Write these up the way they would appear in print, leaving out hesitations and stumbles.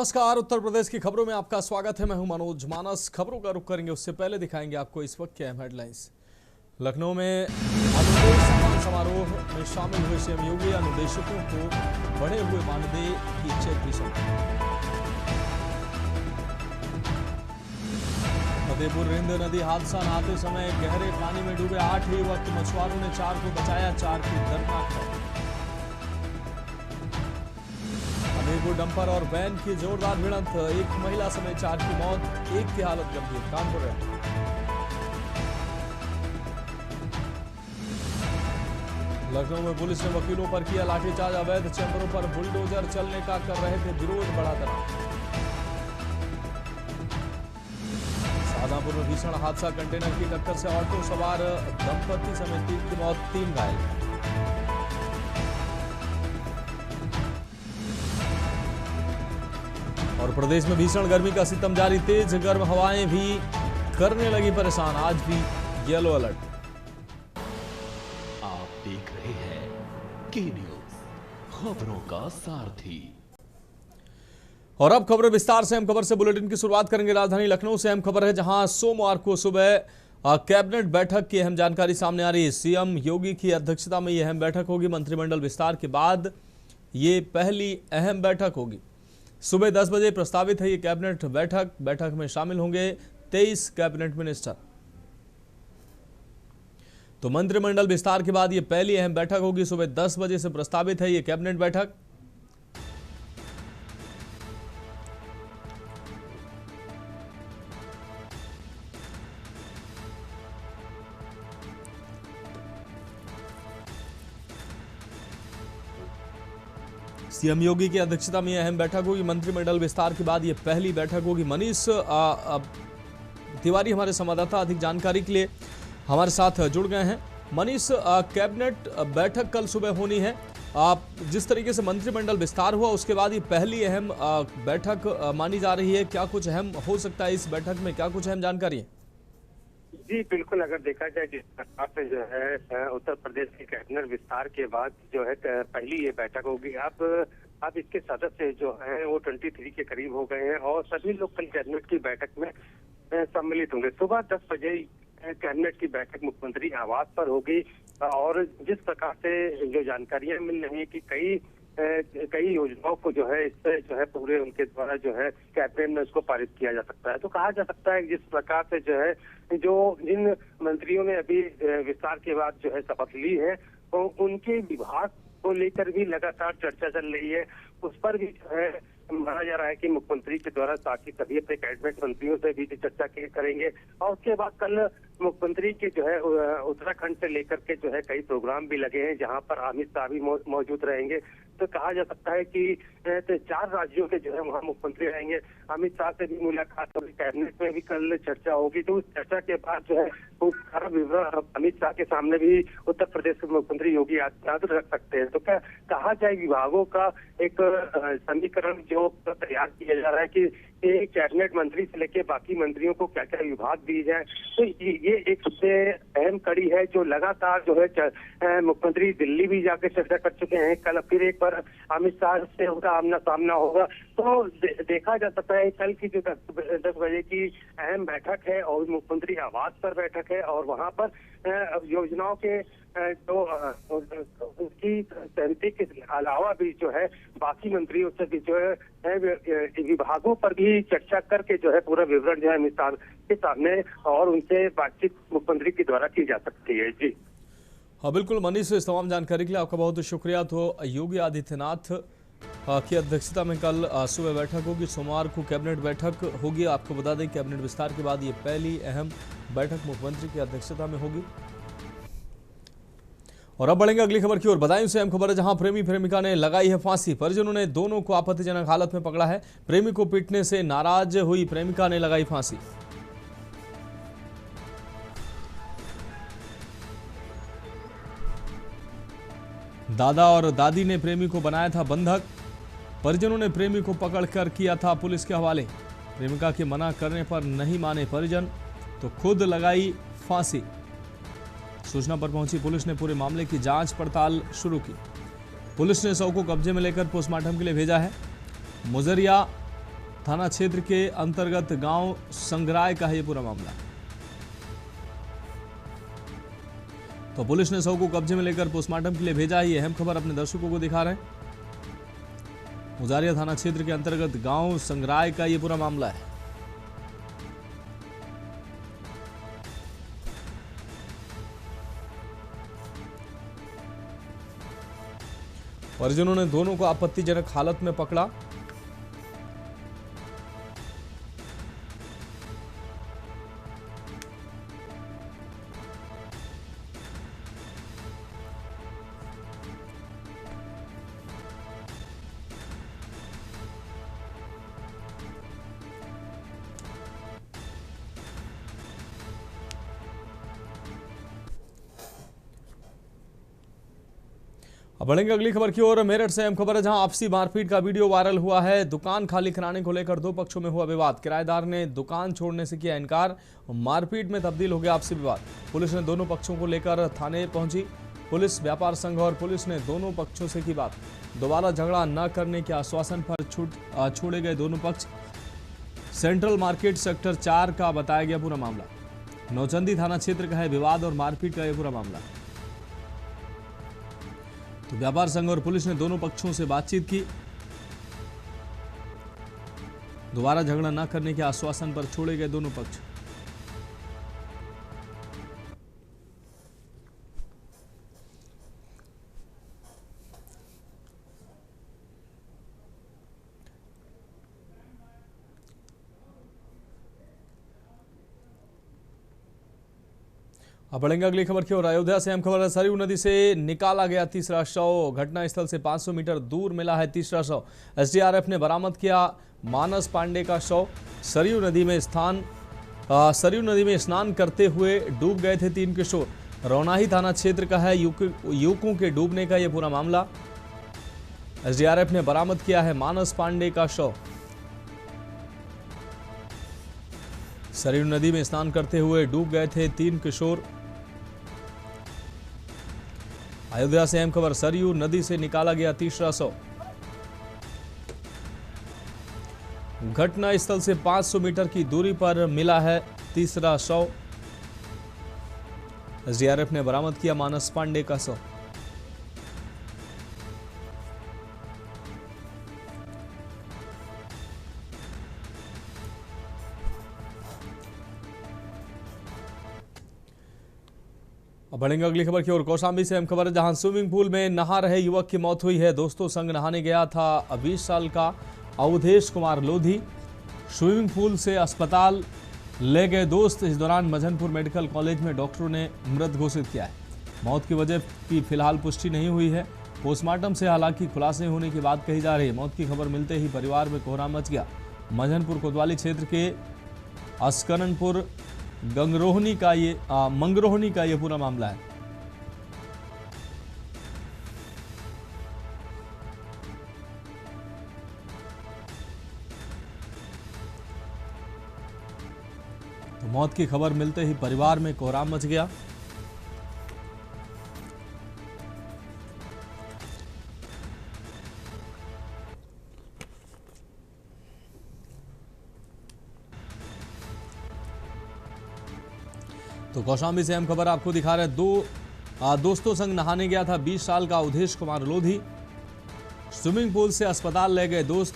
नमस्कार, उत्तर प्रदेश की खबरों में आपका स्वागत है। मैं हूं मनोज मानस। खबरों का रुख करेंगे उससे पहले दिखाएंगे आपको इस वक्त के अहम हेडलाइंस। लखनऊ में अनुदेश सम्मान समारोह में शामिल हुए सीएम योगी। अनुदेशकों को बढ़े हुए मानदेय की चेक भी सौंपी। फतेहपुर रिंद नदी हादसा, नहाते समय गहरे पानी में डूबे 8 युवक। मछुआरों ने 4 को बचाया, 4 की दर्दनाक मौत। हमीरपुर डंपर और वैन की जोरदार भिड़ंत, एक महिला समेत 4 की मौत, एक की हालत गंभीर। कानपुर है। लखनऊ में पुलिस ने वकीलों पर किया लाठीचार्ज। अवैध चैम्बरों पर बुलडोजर चलने का कर रहे थे विरोध, बढ़ा तनाव। शाहजहांपुर में भीषण हादसा, कंटेनर की टक्कर से ऑटो सवार दंपति समेत 3 की मौत, 3 घायल। और प्रदेश में भीषण गर्मी का सितम जारी, तेज गर्म हवाएं भी करने लगी परेशान। आज भी येलो अलर्ट। आप देख रहे हैं के न्यूज, खबरों का सारथी। और अब खबरें विस्तार से। अहम खबर से बुलेटिन की शुरुआत करेंगे। राजधानी लखनऊ से अहम खबर है, जहां सोमवार को सुबह कैबिनेट बैठक की अहम जानकारी सामने आ रही है। सीएम योगी की अध्यक्षता में यह अहम बैठक होगी। मंत्रिमंडल विस्तार के बाद ये पहली अहम बैठक होगी। सुबह 10 बजे प्रस्तावित है ये कैबिनेट बैठक। बैठक में शामिल होंगे 23 कैबिनेट मिनिस्टर। तो मंत्रिमंडल विस्तार के बाद ये पहली अहम बैठक होगी। सुबह 10 बजे से प्रस्तावित है ये कैबिनेट बैठक। सीएम योगी की अध्यक्षता में यह अहम बैठक होगी। मंत्रिमंडल विस्तार के बाद यह पहली बैठक होगी। मनीष तिवारी हमारे संवाददाता अधिक जानकारी के लिए हमारे साथ जुड़ गए हैं। मनीष, कैबिनेट बैठक कल सुबह होनी है। जिस तरीके से मंत्रिमंडल विस्तार हुआ उसके बाद ये पहली अहम बैठक मानी जा रही है। क्या कुछ अहम हो सकता है इस बैठक में? क्या कुछ अहम जानकारी है? जी बिल्कुल, अगर देखा जाए जिस प्रकार से जो है उत्तर प्रदेश के कैबिनेट विस्तार के बाद जो है पहली ये बैठक होगी। अब इसके सदस्य जो हैं वो 23 के करीब हो गए हैं और सभी लोग कल कैबिनेट की बैठक में सम्मिलित होंगे। सुबह 10 बजे कैबिनेट की बैठक मुख्यमंत्री आवास पर होगी और जिस प्रकार से जो जानकारियां मिल रही है कि कई योजनाओं को जो है इससे जो है पूरे उनके द्वारा जो है कैबिनेट में उसको पारित किया जा सकता है। तो कहा जा सकता है जिस प्रकार से जो है जिन मंत्रियों ने अभी विस्तार के बाद जो है शपथ ली है तो उनके विभाग को लेकर भी लगातार चर्चा चल रही है। उस पर भी जो है माना जा रहा है कि मुख्यमंत्री के द्वारा ताकि सभी अपने कैबिनेट मंत्रियों से भी चर्चा करेंगे और उसके बाद कल मुख्यमंत्री के जो है उत्तराखंड से लेकर के जो है कई प्रोग्राम भी लगे हैं जहां पर अमित शाह भी मौजूद रहेंगे। तो कहा जा सकता है कि 4 राज्यों के जो है वहाँ मुख्यमंत्री रहेंगे। अमित शाह से भी मुलाकात होगी, कैबिनेट में भी कल चर्चा होगी। तो उस चर्चा के बाद जो है वो सारा विवरण अमित शाह के सामने भी उत्तर प्रदेश के मुख्यमंत्री योगी आदित्यनाथ रख सकते हैं। तो क्या कहा जाए विभागों का एक समीकरण जो तैयार किया जा रहा है कि कैबिनेट मंत्री से लेके बाकी मंत्रियों को क्या क्या विभाग दी जाए। तो ये एक सबसे अहम कड़ी है जो लगातार जो है मुख्यमंत्री दिल्ली भी जाके चर्चा कर चुके हैं। कल फिर एक बार अमित शाह से उनका आमना सामना होगा। तो देखा जा सकता है कल की जो 10 बजे की अहम बैठक है और मुख्यमंत्री आवास पर बैठक है और वहां पर योजनाओं के जो उनकी सहमति के अलावा भी जो है बाकी मंत्रियों से भी जो है विभागों पर भी चर्चा करके जो है पूरा विवरण जो है विस्तार के सामने और उनसे बातचीत मुख्यमंत्री के द्वारा की जा सकती है। जी हाँ बिल्कुल मनीष, इस तमाम जानकारी के लिए आपका बहुत शुक्रिया। तो योगी आदित्यनाथ की अध्यक्षता में कल सुबह बैठक होगी। सोमवार को कैबिनेट बैठक होगी। आपको बता दें कैबिनेट विस्तार के बाद ये पहली अहम बैठक मुख्यमंत्री की अध्यक्षता में होगी। और अब बढ़ेंगे अगली खबर की ओर। बदायूं से अहम खबर है, जहां प्रेमी प्रेमिका ने लगाई है फांसी। परिजनों ने दोनों को आपत्तिजनक हालत में पकड़ा है। प्रेमी को पीटने से नाराज हुई प्रेमिका ने लगाई फांसी। दादा और दादी ने प्रेमी को बनाया था बंधक। परिजनों ने प्रेमी को पकड़कर किया था पुलिस के हवाले। प्रेमिका के मना करने पर नहीं माने परिजन तो खुद लगाई फांसी। सूचना पर पहुंची पुलिस ने पूरे मामले की जांच पड़ताल शुरू की। पुलिस ने शव को कब्जे में लेकर पोस्टमार्टम के लिए भेजा है। मुजरिया थाना क्षेत्र के अंतर्गत गांव संग्राय का है ये पूरा मामला। तो पुलिस ने शव को कब्जे में लेकर पोस्टमार्टम के लिए भेजा है। ये अहम खबर अपने दर्शकों को दिखा रहे हैं। मुजारिया थाना क्षेत्र के अंतर्गत गांव संग्राय का ये पूरा मामला है। परिजनों ने दोनों को आपत्तिजनक हालत में पकड़ा। अब बढ़ेंगे अगली खबर की ओर। मेरठ से अहम खबर है, जहां आपसी मारपीट का वीडियो वायरल हुआ है। दुकान खाली कराने को लेकर दो पक्षों में हुआ विवाद। किराएदार ने दुकान छोड़ने से किया इनकार। मारपीट में तब्दील हो गया आपसी विवाद। पुलिस ने दोनों पक्षों को लेकर थाने पहुंची। पुलिस, व्यापार संघ और पुलिस ने दोनों पक्षों से की बात। दोबारा झगड़ा न करने के आश्वासन पर छोड़े गए दोनों पक्ष। सेंट्रल मार्केट सेक्टर 4 का बताया गया पूरा मामला। नौचंदी थाना क्षेत्र का है विवाद और मारपीट का यह पूरा मामला। तो व्यापार संघ और पुलिस ने दोनों पक्षों से बातचीत की। दोबारा झगड़ा न करने के आश्वासन पर छोड़े गए दोनों पक्ष। अब बढ़ेंगे अगली खबर की ओर। अयोध्या से अहम खबर है, सरयू नदी से निकाला गया तीसरा शव। घटनास्थल से 500 मीटर दूर मिला है तीसरा शव। एसडीआरएफ ने बरामद किया मानस पांडे का शव। सरयू नदी में स्नान करते हुए डूब गए थे 3 किशोर। रौनाही थाना क्षेत्र का है युवकों के डूबने का यह पूरा मामला। एसडीआरएफ ने बरामद किया है मानस पांडे का शव। सरयू नदी में स्नान करते हुए डूब गए थे 3 किशोर। अयोध्या से अहम खबर, सरयू नदी से निकाला गया तीसरा शव। घटना स्थल से 500 मीटर की दूरी पर मिला है तीसरा शव। एसडीआरएफ ने बरामद किया मानस पांडे का शव। अब बढ़ेंगे अगली खबर की ओर। कौशाम्बी से अहम खबर है, जहां स्विमिंग पूल में नहा रहे युवक की मौत हुई है। दोस्तों संग नहाने गया था 20 साल का अवधेश कुमार लोधी। स्विमिंग पूल से अस्पताल ले गए दोस्त। इस दौरान मझनपुर मेडिकल कॉलेज में डॉक्टरों ने मृत घोषित किया है। मौत की वजह की फिलहाल पुष्टि नहीं हुई है। पोस्टमार्टम से हालांकि खुलासे होने की बात कही जा रही है। मौत की खबर मिलते ही परिवार में कोहराम मच गया। मझनपुर कोतवाली क्षेत्र के अस्करनपुर मंगरोहनी का ये पूरा मामला है। तो मौत की खबर मिलते ही परिवार में कोहराम मच गया। तो कौशाम्बी से अहम खबर आपको दिखा रहे हैं। दोस्तों संग नहाने गया था 20 साल का अवधेश कुमार लोधी। स्विमिंग पूल से अस्पताल ले गए दोस्त।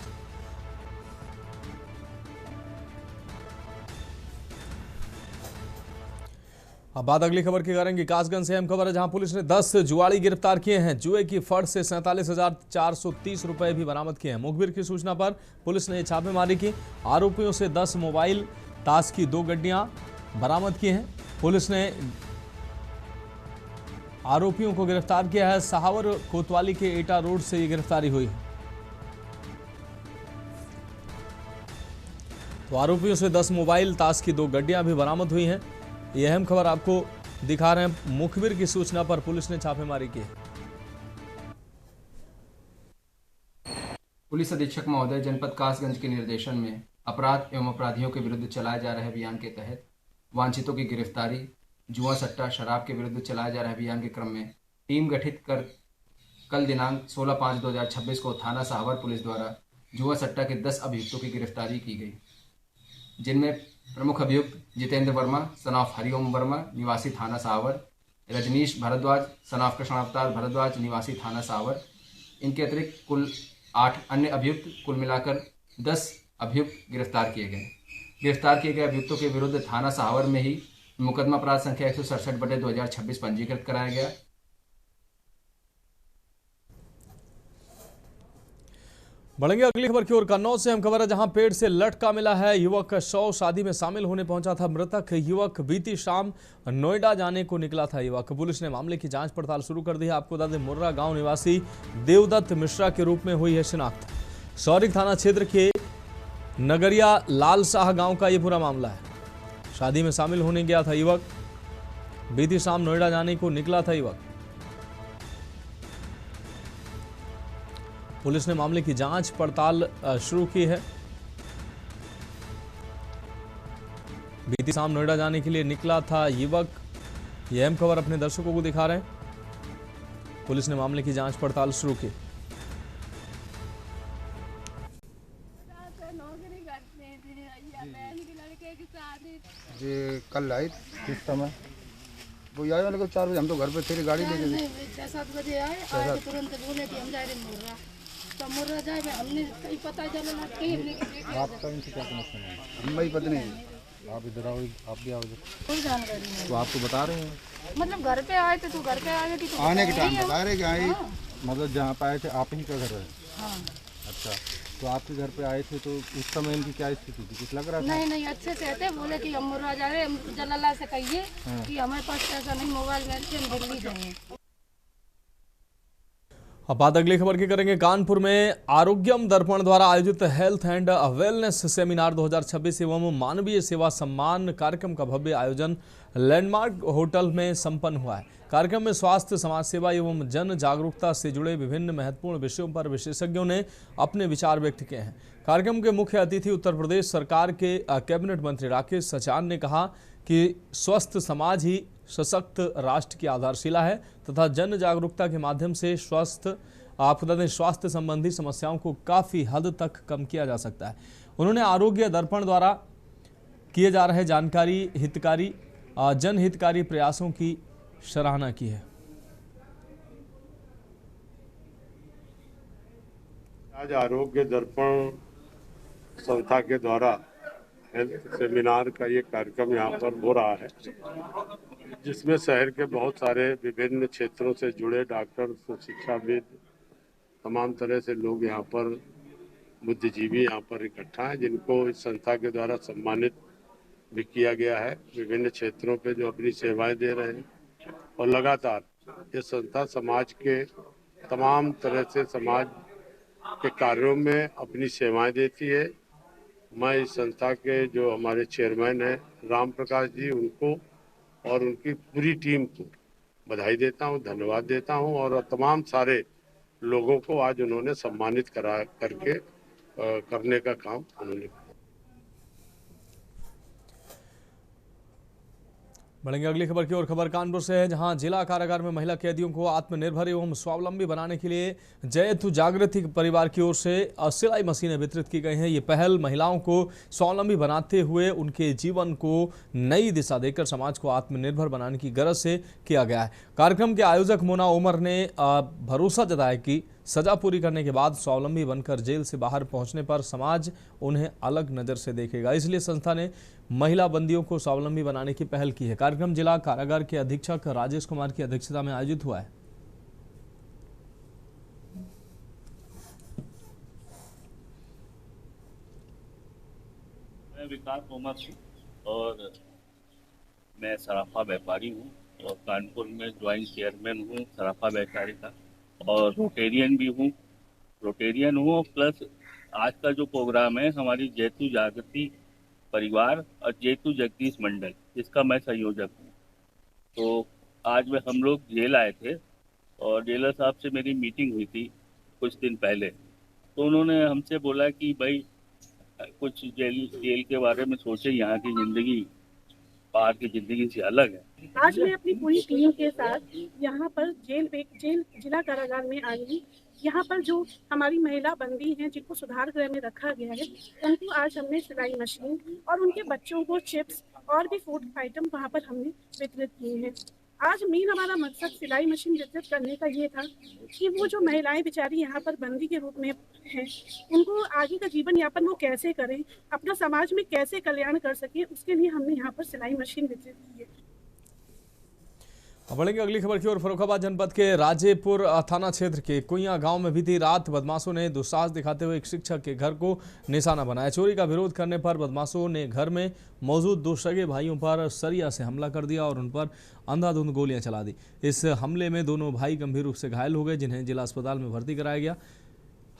अब बात अगली खबर की करेंगे। कासगंज से अहम खबर है, जहां पुलिस ने 10 जुआड़ी गिरफ्तार किए हैं। जुए की फड़ से 47,430 रुपए भी बरामद किए हैं। मुखबिर की सूचना पर पुलिस ने छापेमारी की। आरोपियों से 10 मोबाइल, ताश की 2 गड्डियां बरामद की हैं। पुलिस ने आरोपियों को गिरफ्तार किया है। सहावर कोतवाली के एटा रोड से ये गिरफ्तारी हुई है। तो आरोपियों से 10 मोबाइल, ताश की 2 गड्डियां भी बरामद हुई हैं। ये अहम खबर आपको दिखा रहे हैं। मुखबिर की सूचना पर पुलिस ने छापेमारी की है। पुलिस अधीक्षक महोदय जनपद कासगंज के निर्देशन में अपराध एवं अपराधियों के विरुद्ध चलाए जा रहे अभियान के तहत वांछितों की गिरफ्तारी, जुआ सट्टा शराब के विरुद्ध चलाए जा रहे अभियान के क्रम में टीम गठित कर कल दिनांक 16/5/2026 को थाना सहावर पुलिस द्वारा जुआ सट्टा के 10 अभियुक्तों की गिरफ्तारी की गई, जिनमें प्रमुख अभियुक्त जितेंद्र वर्मा सन ऑफ हरिओम वर्मा निवासी थाना सावर, रजनीश भारद्वाज सन ऑफ कृष्ण अवतार भारद्वाज निवासी थाना सावर। इनके अतिरिक्त कुल 8 अन्य अभियुक्त, कुल मिलाकर 10 अभियुक्त गिरफ्तार किए गए। गिरफ्तार किए गए अभियुक्तों के विरुद्ध थाना सावर में ही मुकदमा अपराध संख्या 167/2026 पंजीकृत कराया गया। बढ़ेंगे अगली खबर की ओर। कन्नौज से हम खबर है, जहां पेड़ से लटका मिला है युवक का शव। शादी में शामिल होने पहुंचा था मृतक युवक। बीती शाम नोएडा जाने को निकला था युवक। पुलिस ने मामले की जांच पड़ताल शुरू कर दी है। आपको बता दें, मुर्रा गांव निवासी देवदत्त मिश्रा के रूप में हुई है शिनाख्त। सौरिक थाना क्षेत्र के नगरिया लाल शाह गांव का यह पूरा मामला है। शादी में शामिल होने गया था युवक। बीती शाम नोएडा जाने को निकला था युवक। पुलिस ने मामले की जांच पड़ताल शुरू की है। बीती शाम नोएडा जाने के लिए निकला था युवक। यह अहम खबर अपने दर्शकों को दिखा रहे हैं। पुलिस ने मामले की जांच पड़ताल शुरू की। ये कल आई किस समय वो आए वाले को 4 बजे, हम तो घर पे थे, गाड़ी लेके गए। 6-7 बजे आए तो तुरंत बोले कि हम जा रहे मुर्रा। तो मुर्रा जाए हमने कहीं पता चला ना कहीं हमने आपका इनसे क्या कनेक्शन है? हम भाई पत्नी आप इधर आओ, आप भी आओ इधर। कोई जानकारी नहीं। तो आपको बता रहे हैं मतलब घर पे आए थे, तो घर पे आए थे, आने के टाइम बता रहे कि आई मतलब जहाँ पे आए थे आप ही का घर है। हाँ। अच्छा, तो आपके घर पे आए थे तो उस समय इनकी क्या स्थिति थी, कुछ लग रहा था? नहीं नहीं, अच्छे से थे। बोले कि हम मुर्रा जा रहे हैं, जलाला से कहिए कि हमारे पास पैसा नहीं, मोबाइल में हम दिल्ली जाएंगे। अब बात अगली खबर की करेंगे। कानपुर में आरोग्यम दर्पण द्वारा आयोजित हेल्थ एंड वेलनेस सेमिनार 2026 एवं मानवीय सेवा सम्मान कार्यक्रम का भव्य आयोजन लैंडमार्क होटल में संपन्न हुआ है। कार्यक्रम में स्वास्थ्य, समाज सेवा एवं जन जागरूकता से जुड़े विभिन्न महत्वपूर्ण विषयों पर विशेषज्ञों ने अपने विचार व्यक्त किए हैं। कार्यक्रम के मुख्य अतिथि उत्तर प्रदेश सरकार के कैबिनेट मंत्री राकेश सचान ने कहा कि स्वस्थ समाज ही सशक्त राष्ट्र की आधारशिला है तथा जन जागरूकता के माध्यम से स्वास्थ्य संबंधी समस्याओं को काफ़ी हद तक कम किया जा सकता है। उन्होंने आरोग्य दर्पण द्वारा किए जा रहे जनहितकारी प्रयासों की सराहना की है। आज आरोग्य दर्पण संस्था के द्वारा हेल्थ सेमिनार का ये कार्यक्रम यहाँ पर हो रहा है, जिसमें शहर के बहुत सारे विभिन्न क्षेत्रों से जुड़े डॉक्टर, शिक्षाविद, तमाम तरह से लोग यहाँ पर, बुद्धिजीवी यहाँ पर इकट्ठा हैं, जिनको इस संस्था के द्वारा सम्मानित भी किया गया है विभिन्न क्षेत्रों पे जो अपनी सेवाएं दे रहे हैं। और लगातार ये संस्था समाज के तमाम तरह से समाज के कार्यों में अपनी सेवाएं देती है। मैं इस संस्था के जो हमारे चेयरमैन हैं राम प्रकाश जी, उनको और उनकी पूरी टीम को बधाई देता हूं, धन्यवाद देता हूं। और तमाम सारे लोगों को आज उन्होंने सम्मानित करके करने का काम उन्होंने किया। बढ़ेंगे अगली खबर की ओर। खबर कानपुर से है, जहां जिला कारागार में महिला कैदियों को आत्मनिर्भर एवं स्वावलंबी बनाने के लिए जयतु जागृति परिवार की ओर से सिलाई मशीनें वितरित की गई हैं। ये पहल महिलाओं को स्वावलंबी बनाते हुए उनके जीवन को नई दिशा देकर समाज को आत्मनिर्भर बनाने की गरज से किया गया है। कार्यक्रम के आयोजक मोना उमर ने भरोसा जताया कि सजा पूरी करने के बाद स्वावलंबी बनकर जेल से बाहर पहुंचने पर समाज उन्हें अलग नज़र से देखेगा, इसलिए संस्था ने महिला बंदियों को स्वावलंबी बनाने की पहल की है। कार्यक्रम जिला कारागार के अधीक्षक राजेश कुमार की अध्यक्षता में आयोजित हुआ है। मैं विकास उमर हूँ और मैं सराफा व्यापारी हूँ और कानपुर में ज्वाइंट चेयरमैन हूँ सराफा व्यापारी का, और रोटेरियन भी हूँ। प्लस आज का जो प्रोग्राम है हमारी जयतु जागृति परिवार और जयतु जगदीश मंडल, इसका मैं संयोजक हूँ। तो आज में हम लोग जेल आए थे और जेलर साहब से मेरी मीटिंग हुई थी कुछ दिन पहले। तो उन्होंने हमसे बोला कि भाई कुछ जेल के बारे में सोचे, यहाँ की ज़िंदगी बाहर की जिंदगी से अलग है। आज मैं अपनी पूरी टीम के साथ यहाँ पर जेल जिला कारागार में आई हूँ। यहाँ पर जो हमारी महिला बंदी हैं जिनको सुधार गृह में रखा गया है, उनको आज हमने सिलाई मशीन और उनके बच्चों को चिप्स और भी फूड आइटम वहाँ पर हमने वितरित किए हैं। आज मेन हमारा मकसद सिलाई मशीन वितरित करने का ये था कि वो जो महिलाएं बेचारी यहाँ पर बंदी के रूप में हैं, उनको आगे का जीवन यापन वो कैसे करें, अपना समाज में कैसे कल्याण कर सकें, उसके लिए हमने यहाँ पर सिलाई मशीन वितरित की है। अब बढ़ेंगे अगली खबर की ओर। फर्रुखाबाद जनपद के राजेपुर थाना क्षेत्र के कुइया गांव में बीती रात बदमाशों ने दुस्साहस दिखाते हुए एक शिक्षक के घर को निशाना बनाया। चोरी का विरोध करने पर बदमाशों ने घर में मौजूद दो सगे भाइयों पर सरिया से हमला कर दिया और उन पर अंधाधुंध गोलियां चला दी। इस हमले में दोनों भाई गंभीर रूप से घायल हो गए, जिन्हें जिला अस्पताल में भर्ती कराया गया।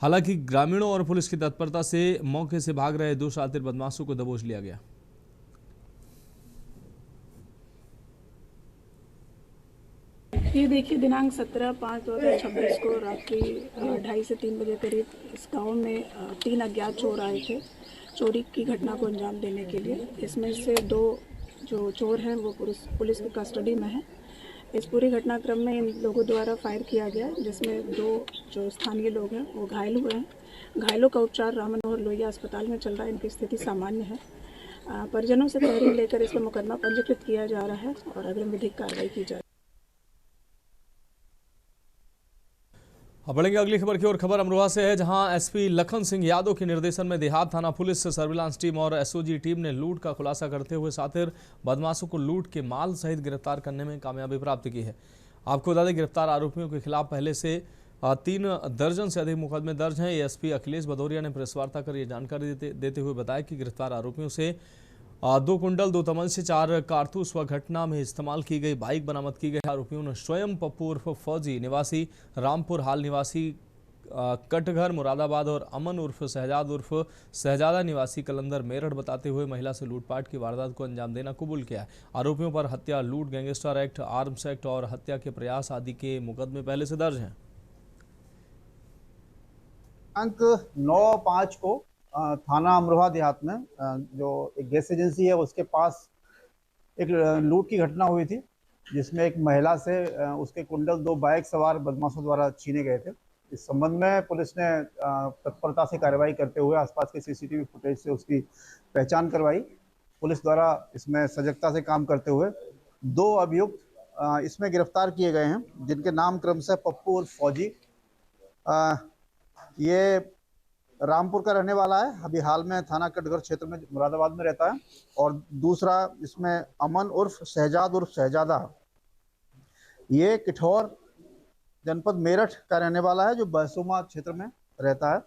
हालांकि ग्रामीणों और पुलिस की तत्परता से मौके से भाग रहे दो शातिर बदमाशों को दबोच लिया गया। ये देखिए, दिनांक 17/5/2026 को रात्रि 2:30 से 3 बजे करीब इस गांव में 3 अज्ञात चोर आए थे चोरी की घटना को अंजाम देने के लिए। इसमें से 2 जो चोर हैं वो पुलिस की कस्टडी में हैं। इस पूरी घटनाक्रम में इन लोगों द्वारा फायर किया गया, जिसमें 2 जो स्थानीय लोग हैं वो घायल हुए हैं। घायलों का उपचार राममनोहर लोहिया अस्पताल में चल रहा है। इनकी स्थिति सामान्य है। परिजनों से तहरीर लेकर इस पर मुकदमा पंजीकृत किया जा रहा है और अग्रिम विधिक कार्रवाई की जा रही है। अब बढ़ेंगे अगली खबर की ओर। खबर अमरोहा से है, जहां एसपी लखन सिंह यादव के निर्देशन में देहात थाना पुलिस सर्विलांस टीम और एसओजी टीम ने लूट का खुलासा करते हुए शातिर बदमाशों को लूट के माल सहित गिरफ्तार करने में कामयाबी प्राप्त की है। आपको बता दें, गिरफ्तार आरोपियों के खिलाफ पहले से 3 दर्जन से अधिक मुकदमे दर्ज हैं। एसपी अखिलेश भदौरिया ने प्रेस वार्ता कर ये जानकारी देते हुए बताया कि गिरफ्तार आरोपियों से 2 कुंडल 2 तमंचे 4 कारतूस व घटना में इस्तेमाल की गई बाइक बरामद की गई। आरोपियों ने स्वयं पप्पू उर्फ फौजी निवासी रामपुर हाल निवासी कटघर मुरादाबाद और अमन उर्फ शहजाद उर्फ शहजादा निवासी कलंदर मेरठ बताते हुए महिला से लूटपाट की वारदात को अंजाम देना कबूल किया है। आरोपियों पर हत्या, लूट, गैंगस्टर एक्ट, आर्म्स एक्ट और हत्या के प्रयास आदि के मुकदमे पहले से दर्ज हैं। अंक 9/5 को थाना अमरोहा देहात में जो एक गैस एजेंसी है उसके पास एक लूट की घटना हुई थी, जिसमें एक महिला से उसके कुंडल 2 बाइक सवार बदमाशों द्वारा छीने गए थे। इस संबंध में पुलिस ने तत्परता से कार्रवाई करते हुए आसपास के सीसीटीवी फुटेज से उसकी पहचान करवाई। पुलिस द्वारा इसमें सजगता से काम करते हुए 2 अभियुक्त इसमें गिरफ्तार किए गए हैं, जिनके नाम क्रमशः पप्पू और फौजी। ये रामपुर का रहने वाला है, अभी हाल में थाना कटघर क्षेत्र में मुरादाबाद में रहता है। और दूसरा इसमें अमन उर्फ शहजाद उर्फ शहजादा, ये किठौर जनपद मेरठ का रहने वाला है, जो बहसुमा क्षेत्र में रहता है।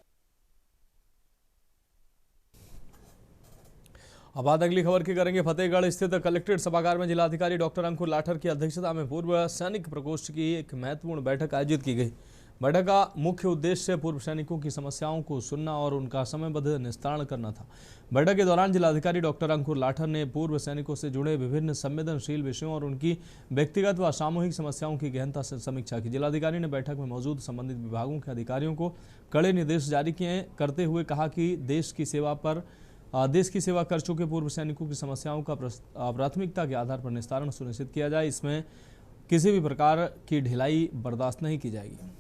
अब बात अगली खबर की करेंगे। फतेहगढ़ स्थित कलेक्ट्रेट सभागार में जिलाधिकारी डॉक्टर अंकुर लाठर की अध्यक्षता में पूर्व सैनिक प्रकोष्ठ की एक महत्वपूर्ण बैठक आयोजित की गई। बैठक का मुख्य उद्देश्य पूर्व सैनिकों की समस्याओं को सुनना और उनका समयबद्ध निस्तारण करना था। बैठक के दौरान जिलाधिकारी डॉक्टर अंकुर लाठर ने पूर्व सैनिकों से जुड़े विभिन्न संवेदनशील विषयों और उनकी व्यक्तिगत व सामूहिक समस्याओं की गहनता से समीक्षा की। जिलाधिकारी ने बैठक में मौजूद संबंधित विभागों के अधिकारियों को कड़े निर्देश जारी किए करते हुए कहा कि देश की सेवा कर चुके पूर्व सैनिकों की समस्याओं का प्राथमिकता के आधार पर निस्तारण सुनिश्चित किया जाए। इसमें किसी भी प्रकार की ढिलाई बर्दाश्त नहीं की जाएगी।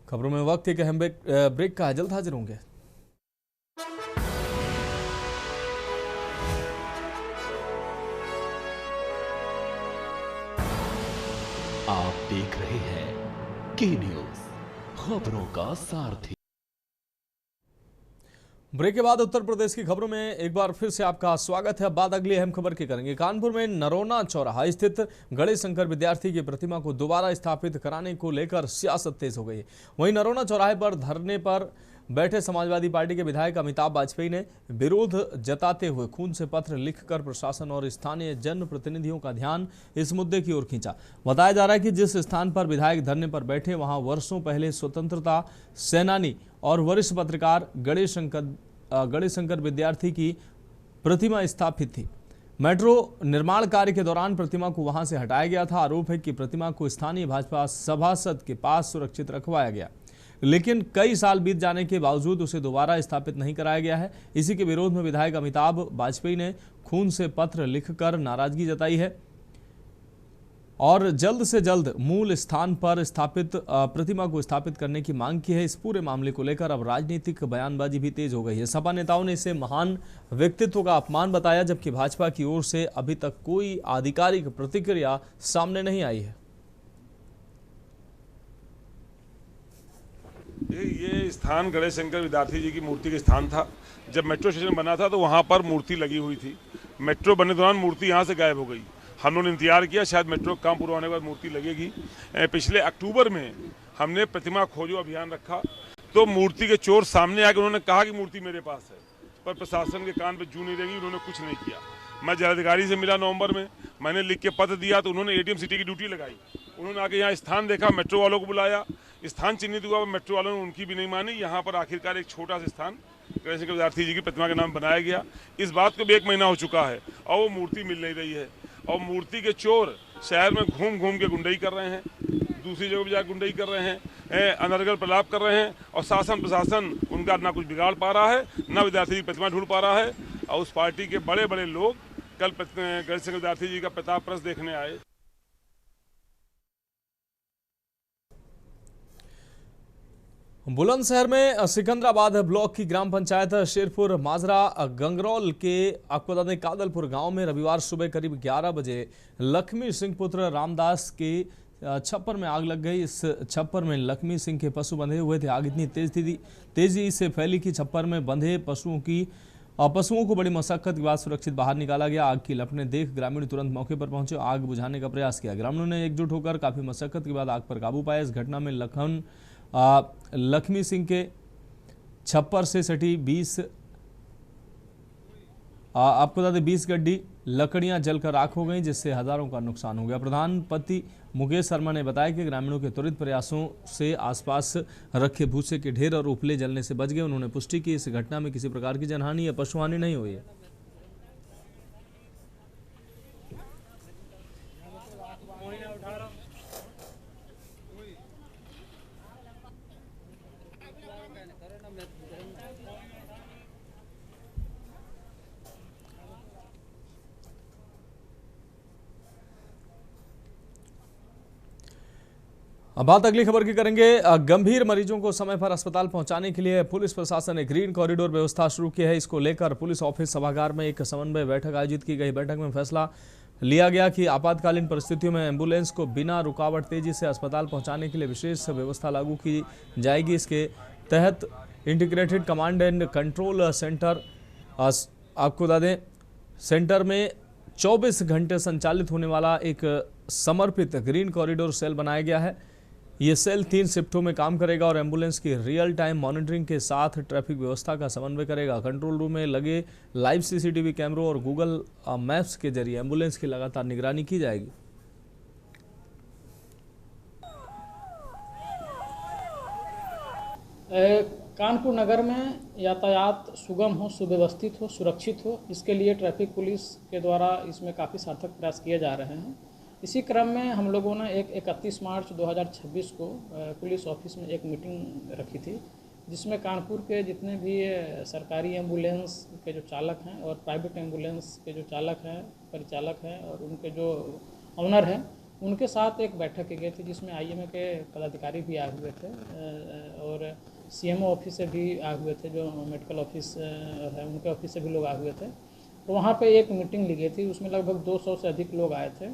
खबरों में वक्त एक अहम ब्रेक का है, जल्द हाजिर होंगे। आप देख रहे हैं के न्यूज, खबरों का सारथी। ब्रेक के बाद उत्तर प्रदेश की खबरों में एक बार फिर से आपका स्वागत है। अब बात अगली अहम खबर की करेंगे। कानपुर में नरोना चौराहा स्थित गणेश शंकर विद्यार्थी की प्रतिमा को दोबारा स्थापित कराने को लेकर सियासत तेज हो गई है। वहीं नरोना चौराहे पर धरने पर बैठे समाजवादी पार्टी के विधायक अमिताभ वाजपेयी ने विरोध जताते हुए खून से पत्र लिखकर प्रशासन और स्थानीय जनप्रतिनिधियों का ध्यान इस मुद्दे की ओर खींचा। बताया जा रहा है कि जिस स्थान पर विधायक धरने पर बैठे वहां वर्षों पहले स्वतंत्रता सेनानी और वरिष्ठ पत्रकार गणेश शंकर विद्यार्थी की प्रतिमा स्थापित थी। मेट्रो निर्माण कार्य के दौरान प्रतिमा को वहां से हटाया गया था। आरोप है कि प्रतिमा को स्थानीय भाजपा सभासद के पास सुरक्षित रखवाया गया। लेकिन कई साल बीत जाने के बावजूद उसे दोबारा स्थापित नहीं कराया गया है। इसी के विरोध में विधायक अमिताभ वाजपेयी ने खून से पत्र लिखकर नाराजगी जताई है और जल्द से जल्द मूल स्थान पर स्थापित प्रतिमा को स्थापित करने की मांग की है। इस पूरे मामले को लेकर अब राजनीतिक बयानबाजी भी तेज हो गई है। सपा नेताओं ने इसे महान व्यक्तित्व का अपमान बताया, जबकि भाजपा की ओर से अभी तक कोई आधिकारिक प्रतिक्रिया सामने नहीं आई है। ये स्थान गणेश शंकर विद्यार्थी जी की मूर्ति का स्थान था। जब मेट्रो स्टेशन बना था तो वहाँ पर मूर्ति लगी हुई थी। मेट्रो बनने के दौरान मूर्ति यहाँ से गायब हो गई। हम लोगों ने इंतजार किया शायद मेट्रो का काम पूरा होने के बाद मूर्ति लगेगी। पिछले अक्टूबर में हमने प्रतिमा खोजो अभियान रखा तो मूर्ति के चोर सामने आके उन्होंने कहा कि मूर्ति मेरे पास है, पर प्रशासन के कान पे जू नहीं रहेगी, उन्होंने कुछ नहीं किया। मैं जिलाधिकारी से मिला नवंबर में, मैंने लिख के पत्र दिया तो उन्होंने एटीएम सिटी की ड्यूटी लगाई। उन्होंने आके यहाँ स्थान देखा, मेट्रो वालों को बुलाया, स्थान चिन्हित हुआ, मेट्रो वालों ने उनकी भी नहीं मानी। यहाँ पर आखिरकार एक छोटा सा स्थान गणेश शंकर विद्यार्थी जी की प्रतिमा के नाम बनाया गया। इस बात को भी 1 महीना हो चुका है और वो मूर्ति मिल नहीं रही है। और मूर्ति के चोर शहर में घूम घूम के गुंडई कर रहे हैं, दूसरी जगह पर जाकर गुंडई कर रहे हैं, अनर्गल प्रलाप कर रहे हैं और शासन प्रशासन उनका ना कुछ बिगाड़ पा रहा है, ना विद्यार्थी की प्रतिमा ढूंढ पा रहा है। और उस पार्टी के बड़े बड़े लोग कल गणेश शंकर विद्यार्थी जी का प्रताप पर्स देखने आए। बुलंदशहर में सिकंदराबाद ब्लॉक की ग्राम पंचायत शेरपुर माजरा गंगरौल के आपको कादलपुर गांव में रविवार सुबह करीब 11 बजे लक्ष्मी सिंह पुत्र रामदास के छप्पर में आग लग गई। इस छप्पर में लक्ष्मी सिंह के पशु बंधे हुए थे। आग इतनी तेजी से फैली कि छप्पर में बंधे पशुओं को बड़ी मशक्कत के बाद सुरक्षित बाहर निकाला गया। आग की लपटें देख ग्रामीण तुरंत मौके पर पहुंचे, आग बुझाने का प्रयास किया। ग्रामीणों ने एकजुट होकर काफी मशक्कत के बाद आग पर काबू पाया। इस घटना में लक्ष्मी सिंह के छप्पर से सटी 20 गड्डी लकड़ियां जलकर राख हो गईं, जिससे हजारों का नुकसान हो गया। प्रधान पति मुकेश शर्मा ने बताया कि ग्रामीणों के त्वरित प्रयासों से आसपास रखे भूसे के ढेर और उपले जलने से बच गए। उन्होंने पुष्टि की इस घटना में किसी प्रकार की जनहानि या पशुहानि नहीं हुई है। अब बात अगली खबर की करेंगे। गंभीर मरीजों को समय पर अस्पताल पहुंचाने के लिए पुलिस प्रशासन ने ग्रीन कॉरिडोर व्यवस्था शुरू की है। इसको लेकर पुलिस ऑफिस सभागार में एक समन्वय बैठक आयोजित की गई। बैठक में फैसला लिया गया कि आपातकालीन परिस्थितियों में एम्बुलेंस को बिना रुकावट तेजी से अस्पताल पहुंचाने के लिए विशेष व्यवस्था लागू की जाएगी। इसके तहत integrated command and control centre आपको बता दें सेंटर में 24 घंटे संचालित होने वाला एक समर्पित ग्रीन कॉरिडोर सेल बनाया गया है। ये सेल 3 शिफ्टों में काम करेगा और एम्बुलेंस की रियल टाइम मॉनिटरिंग के साथ ट्रैफिक व्यवस्था का समन्वय करेगा। कंट्रोल रूम में लगे लाइव सीसीटीवी कैमरों और गूगल मैप्स के जरिए एम्बुलेंस की लगातार निगरानी की जाएगी। कानपुर नगर में यातायात सुगम हो, सुव्यवस्थित हो, सुरक्षित हो, इसके लिए ट्रैफिक पुलिस के द्वारा इसमें काफ़ी सार्थक प्रयास किए जा रहे हैं। इसी क्रम में हम लोगों ने 31 मार्च 2026 को पुलिस ऑफिस में एक मीटिंग रखी थी, जिसमें कानपुर के जितने भी सरकारी एम्बुलेंस के जो चालक हैं और प्राइवेट एम्बुलेंस के जो चालक हैं, परिचालक हैं और उनके जो ऑनर हैं, उनके साथ एक बैठक की गई थी, जिसमें IMA के पदाधिकारी भी आए हुए थे और CMO ऑफिस से भी आए हुए थे, जो मेडिकल ऑफिस है उनके ऑफिस से भी लोग आए हुए थे। तो वहाँ पे एक मीटिंग ली गई थी, उसमें लगभग 200 से अधिक लोग आए थे।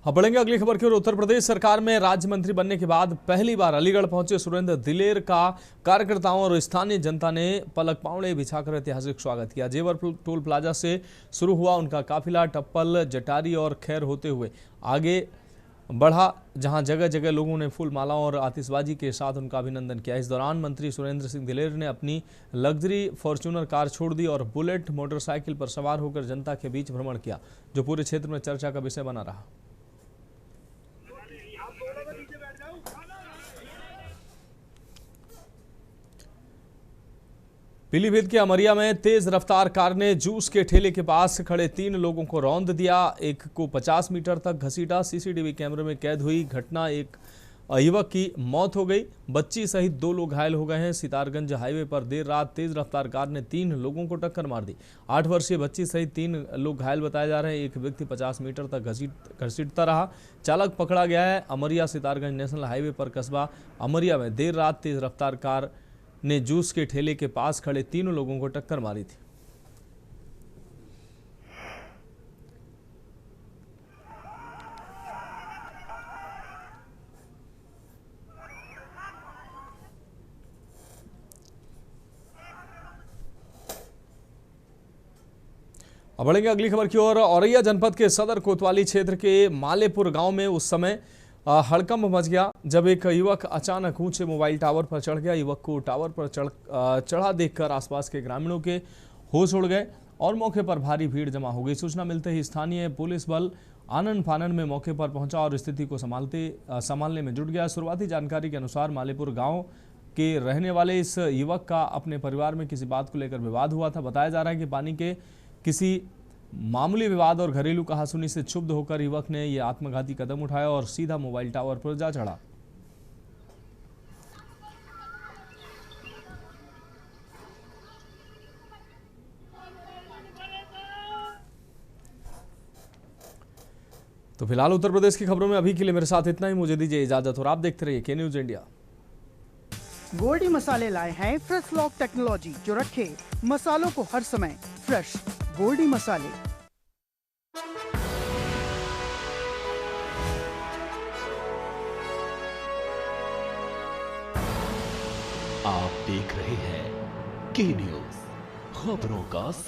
अब बढ़ेंगे अगली खबर की ओर। उत्तर प्रदेश सरकार में राज्य मंत्री बनने के बाद पहली बार अलीगढ़ पहुंचे सुरेंद्र दिलेर का कार्यकर्ताओं और स्थानीय जनता ने पलक पावड़े बिछाकर ऐतिहासिक स्वागत किया। जेवर टोल प्लाजा से शुरू हुआ उनका काफिला टप्पल, जटारी और खैर होते हुए आगे बढ़ा, जहां जगह जगह लोगों ने फूल मालाओं और आतिशबाजी के साथ उनका अभिनंदन किया। इस दौरान मंत्री सुरेंद्र सिंह दिलेर ने अपनी लग्जरी फॉर्च्यूनर कार छोड़ दी और बुलेट मोटरसाइकिल पर सवार होकर जनता के बीच भ्रमण किया, जो पूरे क्षेत्र में चर्चा का विषय बना रहा। पीलीभीत के अमरिया में तेज रफ्तार कार ने जूस के ठेले के पास खड़े 3 लोगों को रौंद दिया। एक को 50 मीटर तक घसीटा। सीसीटीवी कैमरे में कैद हुई घटना, एक युवक की मौत हो गई, बच्ची सहित 2 लोग घायल हो गए हैं। सितारगंज हाईवे पर देर रात तेज रफ्तार कार ने 3 लोगों को टक्कर मार दी। 8 वर्षीय बच्ची सहित 3 लोग घायल बताए जा रहे हैं। एक व्यक्ति 50 मीटर तक घसीटता रहा। चालक पकड़ा गया है। अमरिया सितारगंज नेशनल हाईवे पर कस्बा अमरिया में देर रात तेज रफ्तार कार ने जूस के ठेले के पास खड़े 3 लोगों को टक्कर मारी थी। अब बढ़ेंगे अगली खबर की ओर। औरैया जनपद के सदर कोतवाली क्षेत्र के मालेपुर गांव में उस समय हड़कंप मच गया जब एक युवक अचानक ऊंचे मोबाइल टावर पर चढ़ गया। युवक को टावर पर चढ़ा देखकर आसपास के ग्रामीणों के होश उड़ गए और मौके पर भारी भीड़ जमा हो गई। सूचना मिलते ही स्थानीय पुलिस बल आनन फानन में मौके पर पहुंचा और स्थिति को संभालने में जुट गया। शुरुआती जानकारी के अनुसार मालेपुर गाँव के रहने वाले इस युवक का अपने परिवार में किसी बात को लेकर विवाद हुआ था। बताया जा रहा है कि पानी के किसी मामूली विवाद और घरेलू कहासुनी से क्षुब्ध होकर युवक ने यह आत्मघाती कदम उठाया और सीधा मोबाइल टावर पर जा चढ़ा। तो फिलहाल उत्तर प्रदेश की खबरों में अभी के लिए मेरे साथ इतना ही। मुझे दीजिए इजाजत और आप देखते रहिए के न्यूज इंडिया। गोल्डी मसाले लाए हैं फ्रेश लॉक टेक्नोलॉजी जो रखे मसालों को हर समय फ्रेश। गोल्डी मसाले। आप देख रहे हैं के न्यूज, खबरों का